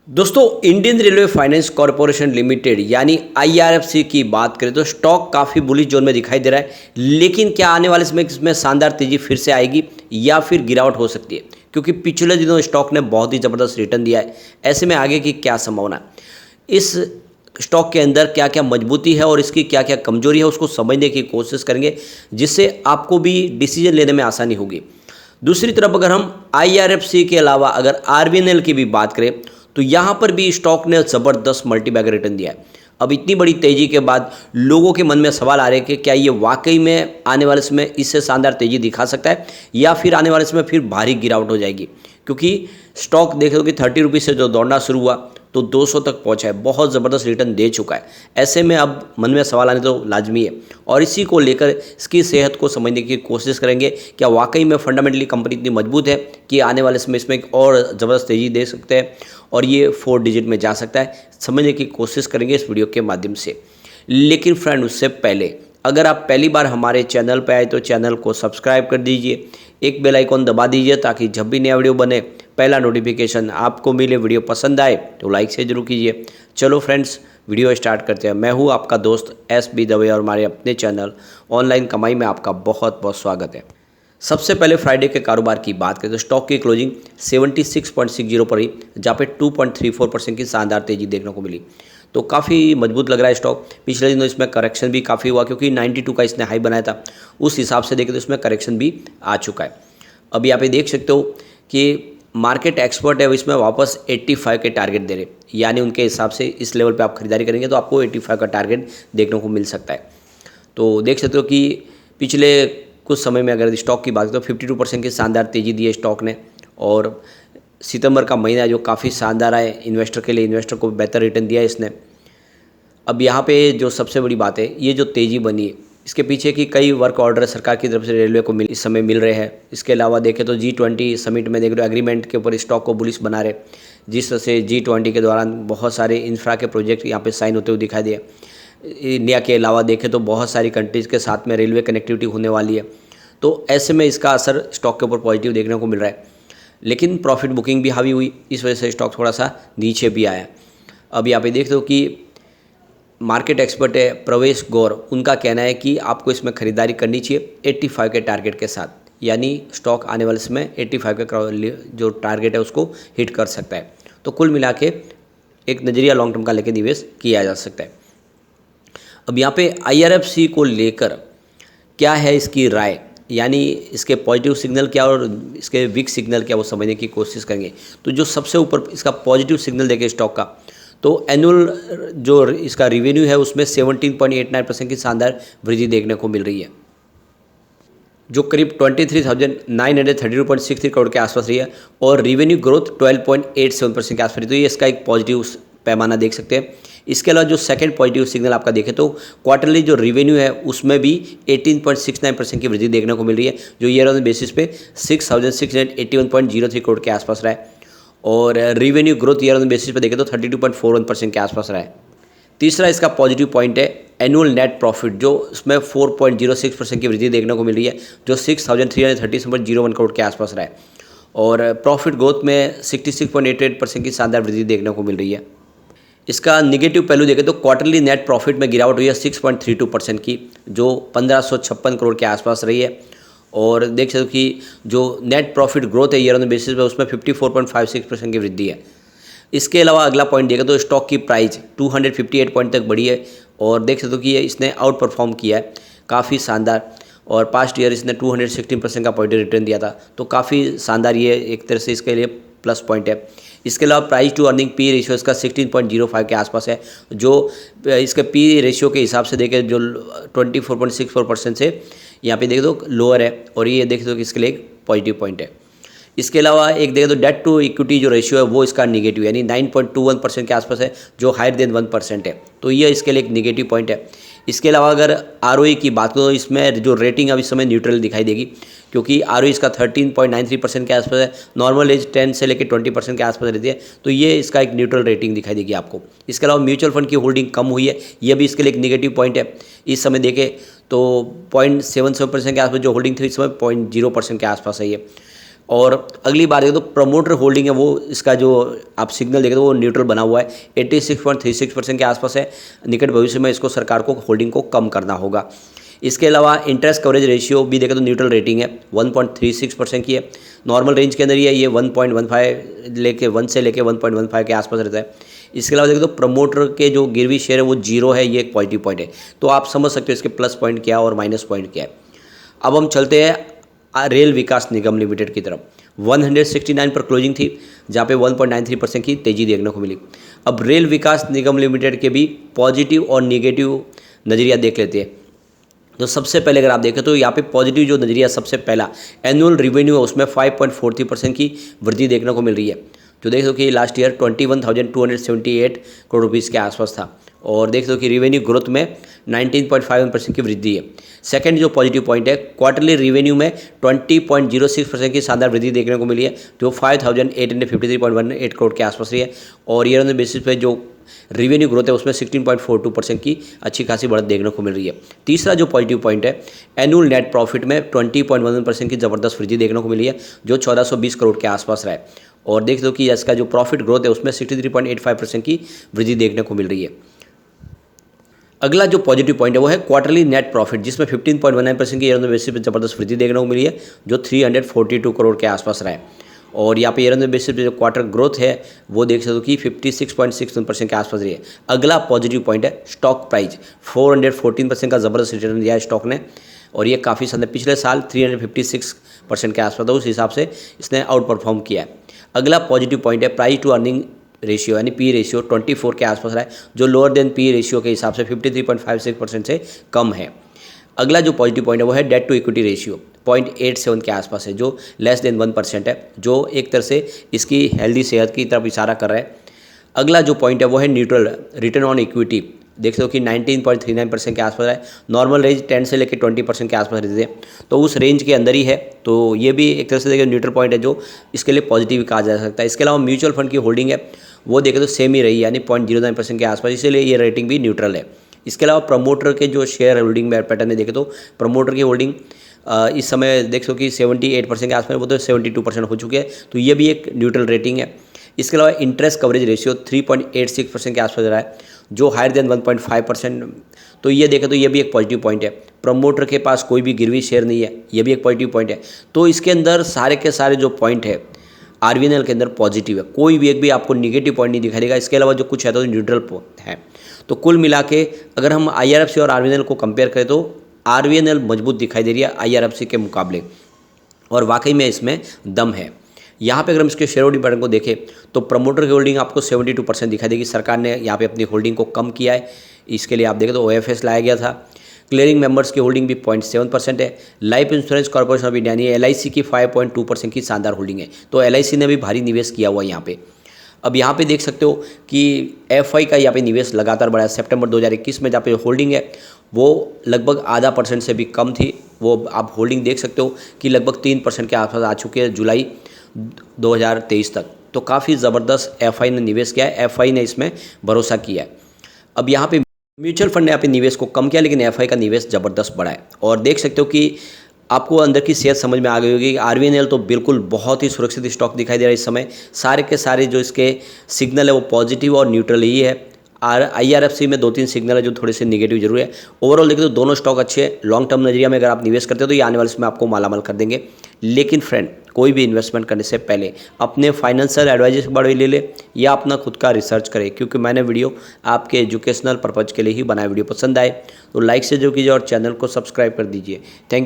दोस्तों, Indian railway finance corporation limited यानी IRFC की बात करें तो स्टॉक काफ़ी बुलिश जोन में दिखाई दे रहा है। लेकिन क्या आने वाले समय इसमें शानदार तेजी फिर से आएगी या फिर गिरावट हो सकती है? क्योंकि पिछले दिनों स्टॉक ने बहुत ही ज़बरदस्त रिटर्न दिया है। ऐसे में आगे की क्या संभावना है, इस स्टॉक के अंदर क्या क्या मजबूती है और इसकी क्या क्या कमजोरी है, उसको समझने की कोशिश करेंगे, जिससे आपको भी डिसीजन लेने में आसानी होगी। दूसरी तरफ अगर हम आईआरएफसी के अलावा अगर आरबीएनएल की भी बात करें तो यहाँ पर भी स्टॉक ने ज़बरदस्त मल्टीबैगर रिटर्न दिया है। अब इतनी बड़ी तेज़ी के बाद लोगों के मन में सवाल आ रहे हैं कि क्या ये वाकई में आने वाले समय इससे शानदार तेज़ी दिखा सकता है या फिर आने वाले समय फिर भारी गिरावट हो जाएगी। क्योंकि स्टॉक देख लो कि 30 रुपीज़ से जो दौड़ना शुरू हुआ तो 200 तक पहुंचा है, बहुत ज़बरदस्त रिटर्न दे चुका है। ऐसे में अब मन में सवाल आने तो लाजमी है और इसी को लेकर इसकी सेहत को समझने की कोशिश करेंगे। क्या वाकई में फंडामेंटली कंपनी इतनी मजबूत है कि आने वाले समय इसमें एक और ज़बरदस्त तेज़ी दे सकते हैं और ये 4 डिजिट में जा सकता है? समझने की कोशिश करेंगे इस वीडियो के माध्यम से। लेकिन फ्रेंड, उससे पहले अगर आप पहली बार हमारे चैनल पर आए तो चैनल को सब्सक्राइब कर दीजिए, एक बेल आइकॉन दबा दीजिए ताकि जब भी नया वीडियो बने पहला नोटिफिकेशन आपको मिले। वीडियो पसंद आए तो लाइक से जरूर कीजिए। चलो फ्रेंड्स, वीडियो स्टार्ट करते हैं। मैं हूँ आपका दोस्त एस.बी. दवे और हमारे अपने चैनल ऑनलाइन कमाई में आपका बहुत बहुत स्वागत है। सबसे पहले फ्राइडे के कारोबार की बात करें तो स्टॉक की क्लोजिंग 76.60 पर ही, जहाँ पे 2.34% की शानदार तेजी देखने को मिली। तो काफ़ी मजबूत लग रहा है स्टॉक। पिछले दिनों इसमें करेक्शन भी काफ़ी हुआ क्योंकि 92 का इसने हाई बनाया था, उस हिसाब से देखें तो इसमें करेक्शन भी आ चुका है। अभी आप ये देख सकते हो कि मार्केट एक्सपर्ट है, इसमें वापस 85 के टारगेट दे रहे, यानी उनके हिसाब से इस लेवल पे आप खरीदारी करेंगे तो आपको 85 का टारगेट देखने को मिल सकता है। तो देख सकते हो कि पिछले कुछ समय में अगर स्टॉक की बात करें तो 52% की शानदार तेज़ी दी है स्टॉक ने। और सितंबर का महीना जो काफ़ी शानदार है इन्वेस्टर के लिए, इन्वेस्टर को बेहतर रिटर्न दिया है इसने। अब यहाँ पे जो सबसे बड़ी बात है, ये जो तेज़ी बनी है इसके पीछे की कई वर्क ऑर्डर सरकार की तरफ से रेलवे को इस समय मिल रहे हैं। इसके अलावा देखें तो G20 समिट में देख लो एग्रीमेंट के ऊपर स्टॉक को बुलिश बना रहे, जिस तरह से G20 के दौरान बहुत सारे इंफ्रा के प्रोजेक्ट यहाँ पे साइन होते हुए दिखाई दिए। इंडिया के अलावा देखें तो बहुत सारी कंट्रीज़ के साथ में रेलवे कनेक्टिविटी होने वाली है, तो ऐसे में इसका असर स्टॉक के ऊपर पॉजिटिव देखने को मिल रहा है। लेकिन प्रॉफिट बुकिंग भी हावी हुई, इस वजह से स्टॉक थोड़ा सा नीचे भी आया। अब यहाँ पे देख दो कि मार्केट एक्सपर्ट है प्रवेश गौर, उनका कहना है कि आपको इसमें खरीदारी करनी चाहिए 85 के टारगेट के साथ, यानी स्टॉक आने वाले समय 85 के जो टारगेट है उसको हिट कर सकता है। तो कुल मिला के एक नज़रिया लॉन्ग टर्म का लेके निवेश किया जा सकता है। अब यहाँ पे आईआरएफसी को लेकर क्या है इसकी राय, यानी इसके पॉजिटिव सिग्नल क्या और इसके वीक सिग्नल क्या, वो समझने की कोशिश करेंगे। तो जो सबसे ऊपर इसका पॉजिटिव सिग्नल देखे स्टॉक का, तो एनुअल जो इसका रिवेन्यू है उसमें 17.89% की शानदार वृद्धि देखने को मिल रही है, जो करीब 23,932.63 करोड़ के आसपास रही है। और रिवेन्यू ग्रोथ 12.87% के आसपास रही, तो ये इसका एक पॉजिटिव पैमाना देख सकते हैं। इसके अलावा जो सेकंड पॉजिटिव सिग्नल आपका देखें तो क्वार्टरली जो रिवेन्यू है उसमें भी 18.69% की वृद्धि देखने को मिल रही है, जो ईयर ऑन बेसिस पे 6,681.03 करोड़ के आसपास रहा है। और revenue growth year on basis पे देखें तो 32.41% के आसपास रहा है। तीसरा इसका पॉजिटिव पॉइंट है एनुअल नेट प्रॉफिट, जो उसमें 4.06% की वृद्धि देखने को मिल रही है, जो 6,330.01 करोड़ के आसपास रहा है। और प्रॉफिट ग्रोथ में 66.88% की शानदार वृद्धि देखने को मिल रही है। इसका निगेटिव पहलू देखें तो क्वार्टरली नेट प्रॉफिट में गिरावट हुई है 6.32% की, जो 1556 करोड़ के आसपास रही है। और देख सकते हो कि जो नेट प्रॉफिट ग्रोथ है ईयर ऑन बेसिस पे उसमें 54.56% की वृद्धि है। इसके अलावा अगला पॉइंट देखें तो स्टॉक की प्राइस 258 पॉइंट तक बढ़ी है और देख सकते हो कि ये इसने आउट परफॉर्म किया है काफ़ी शानदार। और पास्ट ईयर इसने 216% का पॉजिटिव रिटर्न दिया था, तो काफ़ी शानदार ये एक तरह से इसके लिए प्लस पॉइंट है। इसके अलावा price to earning P ratio इसका 16.05 के आसपास है, जो इसके पी रेशियो के हिसाब से देखें जो 24.64% से यहाँ पे देख दो लोअर है, और ये देख दो कि इसके लिए एक पॉजिटिव पॉइंट है। इसके अलावा एक देखें तो डेट टू इक्विटी जो रेशियो है वो इसका निगेटिव यानी 9.21% के आसपास है, जो हायर देन 1% है, तो ये इसके लिए एक निगेटिव पॉइंट है। इसके अलावा अगर आरओई की बात करो तो इसमें जो रेटिंग अब इस समय न्यूट्रल दिखाई देगी, क्योंकि आरओई इसका 13.93% के आसपास है, नॉर्मल एज 10 से लेकर 20% के आसपास रहती है, तो ये इसका एक न्यूट्रल रेटिंग दिखाई देगी आपको। इसके अलावा म्यूचुअल फंड की होल्डिंग कम हुई है, ये भी इसके लिए एक निगेटिव पॉइंट है। इस समय देखें तो 0.77% के आसपास जो होल्डिंग थी इस समय 0.0% के आसपास है ये। और अगली बार देखो तो प्रमोटर होल्डिंग है वो, इसका जो आप सिग्नल देखें तो वो न्यूट्रल बना हुआ है, 86.36% के आसपास है। निकट भविष्य में इसको सरकार को होल्डिंग को कम करना होगा। इसके अलावा इंटरेस्ट कवरेज रेशियो भी देखें तो न्यूट्रल रेटिंग है, 1.36% की है, नॉर्मल रेंज के अंदर ही है, ये 1 से लेके 1.15 के आसपास रहता है। इसके अलावा देखें तो प्रमोटर के जो गिरवी शेयर है वो 0 है, ये एक पॉजिटिव पॉइंट है। तो आप समझ सकते हो इसके प्लस पॉइंट क्या और माइनस पॉइंट क्या है। अब हम चलते हैं रेल विकास निगम लिमिटेड की तरफ। 169 पर क्लोजिंग थी, जहाँ पे 1.93% की तेजी देखने को मिली। अब रेल विकास निगम लिमिटेड के भी पॉजिटिव और निगेटिव नज़रिया देख लेते हैं। तो सबसे पहले अगर आप देखें तो यहाँ पे पॉजिटिव जो नज़रिया सबसे पहला एनुअल रिवेन्यू है उसमें 5.43% की वृद्धि देखने को मिल रही है। जो देख दो कि लास्ट ईयर 21,278 करोड़ रुपीज़ के आसपास था, और देख दो कि रिवेन्यू ग्रोथ में 19.51% की वृद्धि है। सेकंड जो पॉजिटिव पॉइंट है, क्वार्टरली रिवेन्यू में 20.06% की शानदार वृद्धि देखने को मिली है, जो 5,853.18 करोड़ के आसपास रही है। और ईयर ऑन बेसिस पे जो रिवेन्यू ग्रोथ है उसमें 16.42% की अच्छी खासी बढ़त देखने को मिल रही है। तीसरा जो पॉजिटिव पॉइंट है, एनुअल नेट प्रॉफिट में 20.11% की ज़बरदस्त वृद्धि देखने को मिली है, जो 1420 करोड़ के आसपास रहा है। और देख दो कि इसका जो प्रॉफिट ग्रोथ है उसमें 63.85% की वृद्धि देखने को मिल रही है। अगला जो पॉजिटिव पॉइंट है वो है क्वार्टरली नेट प्रॉफिट, जिसमें 15.19% की ईयर ऑन बेसिस पे ज़बरदस्त वृद्धि देखने को मिली है, जो 342 करोड़ के आसपास रहा है। और यहाँ पे ईयर ऑन बेसिस पे जो क्वार्टर ग्रोथ है वो देख सकते हो कि 56.61% के आसपास रही है। अगला पॉजिटिव पॉइंट है स्टॉक प्राइस, 414% का ज़बरदस्त रिटर्न दिया है स्टॉक ने, और ये काफ़ी समय पिछले साल 356% के आसपास था, उस हिसाब से इसने आउट परफॉर्म किया है। अगला पॉजिटिव पॉइंट है प्राइस टू अर्निंग रेशियो, यानी पी रेशियो 24 के आसपास रहा है, जो लोअर देन पी रेशियो के हिसाब से 53.56% से कम है। अगला जो पॉजिटिव पॉइंट है वो है डेट टू इक्विटी रेशियो, 0.87 के आसपास है, जो लेस देन 1% है, जो एक तरह से इसकी हेल्दी सेहत की तरफ इशारा कर रहा है। अगला जो पॉइंट है वो है न्यूट्रल रिटर्न ऑन इक्विटी, देख लो कि 19.39% के आसपास है। नॉर्मल रेंज 10 से लेकर 20% के आसपास रहते थे, तो उस रेंज के अंदर ही है, तो ये भी एक तरह से देखिए न्यूट्रल पॉइंट है, जो इसके लिए पॉजिटिव कहा जा सकता है। इसके अलावा म्यूचुअल फंड की होल्डिंग है वो देखें तो सेम ही रही, यानी 0.09% के आसपास, इसीलिए ये रेटिंग भी न्यूट्रल है। इसके अलावा प्रमोटर के जो शेयर होल्डिंग पैटर्न में देखें तो प्रमोटर की होल्डिंग इस समय देख सो कि 78% के आसपास, वो तो 72% हो चुके हैं, तो ये भी एक न्यूट्रल रेटिंग है। इसके अलावा इंटरेस्ट कवरेज रेशियो 3.86% के आसपास रहा है, जो हायर देन 1.5%, तो ये देखें तो ये भी एक पॉजिटिव पॉइंट है। प्रमोटर के पास कोई भी गिरवी शेयर नहीं है, ये भी एक पॉजिटिव पॉइंट है। तो इसके अंदर सारे के सारे जो पॉइंट है आरवीएनएल के अंदर पॉजिटिव है, कोई भी एक भी आपको निगेटिव पॉइंट नहीं दिखाई देगा। इसके अलावा जो कुछ है तो न्यूट्रल है। तो कुल मिला के अगर हम आईआरएफसी और आरवीएनएल को कंपेयर करें तो आरवीएनएल मजबूत दिखाई दे रही है आईआरएफसी के मुकाबले, और वाकई में इसमें दम है। यहाँ पे अगर हम इसके शेयर होल्डिंग पैटर्न को देखें तो प्रमोटर की होल्डिंग आपको 72% दिखाई देगी। सरकार ने यहाँ पे अपनी होल्डिंग को कम किया है, इसके लिए आप देखें तो ओएफएस लाया गया था। क्लियरिंग मेंबर्स की होल्डिंग भी 0.7% है। Life insurance corporation of India यानी एलआईसी की 5.2% की शानदार होल्डिंग है, तो एलआईसी ने भी भारी निवेश किया हुआ है यहाँ पे। अब यहाँ पे देख सकते हो कि एफआई का यहाँ पे निवेश लगातार बढ़ा है। सितंबर 2021 में जहाँ पे होल्डिंग है वो लगभग 0.5% से भी कम थी, वो आप होल्डिंग देख सकते हो कि लगभग 3% के आसपास आ चुके हैं जुलाई 2023 तक। तो काफ़ी ज़बरदस्त एफआई ने निवेश किया है, एफआई ने इसमें भरोसा किया है। अब यहाँ पे म्यूचुअल फंड ने यहाँ पे निवेश को कम किया, लेकिन एफआई का निवेश ज़बरदस्त बढ़ा है। और देख सकते हो कि आपको अंदर की सेहत समझ में आ गई होगी। आरवीएनएल तो बिल्कुल बहुत ही सुरक्षित स्टॉक दिखाई दे रहा है इस समय। सारे के सारे जो इसके सिग्नल है वो पॉजिटिव और न्यूट्रल ही है। आईआरएफसी में 2-3 सिग्नल है जो थोड़े से नेगेटिव जरूर है। ओवरऑल देखिए तो दोनों स्टॉक अच्छे हैं। लॉन्ग टर्म नजरिया में अगर आप निवेश करते हो तो ये आने वाले समय आपको मालामाल कर देंगे। लेकिन फ्रेंड, कोई भी इन्वेस्टमेंट करने से पहले अपने फाइनेंशियल एडवाइजर के बारे में ले ले या अपना खुद का रिसर्च करें, क्योंकि मैंने वीडियो आपके एजुकेशनल पर्पज़ के लिए ही बनाया। वीडियो पसंद आए तो लाइक से जो कीजिए और चैनल को सब्सक्राइब कर दीजिए। Thank you.